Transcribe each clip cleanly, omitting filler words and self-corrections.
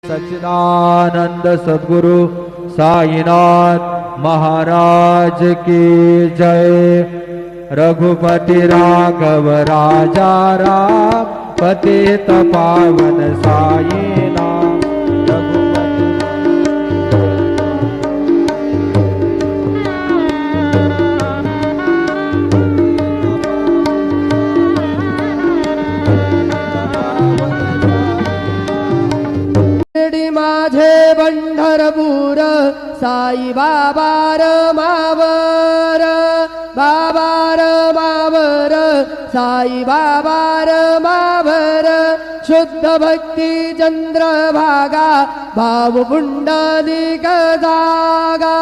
सच्चिदानंद सद्गुरु साईनाथ महाराज की जय। रघुपति राघव राजा राम पतित पावन साईनाथ। माझे पंढरपूर साई बाबार मावर, बाबार मावर साई बाबार मावर। शुद्ध भक्ती चंद्रभागा भाव पुंडलिक जागा,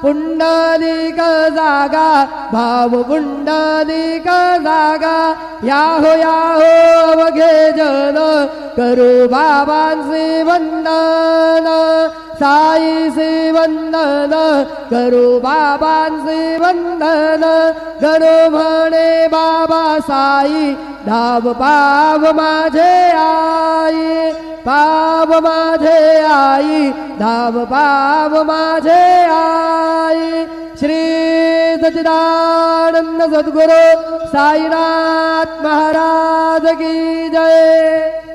पुंडलिक जागा भाव पुंडलिक जागा। याहो याहो अवघे जन करू बाबांचे वंदन, साईचे वंदन करू बाबांचे वंदन। गणो म्हणे बाबा साई धाव पाव माझे आई, पाव माझे आई धाव पाव माझे आई। श्री सच्चिदानंद सद्गुरु साईनाथ महाराज की जय।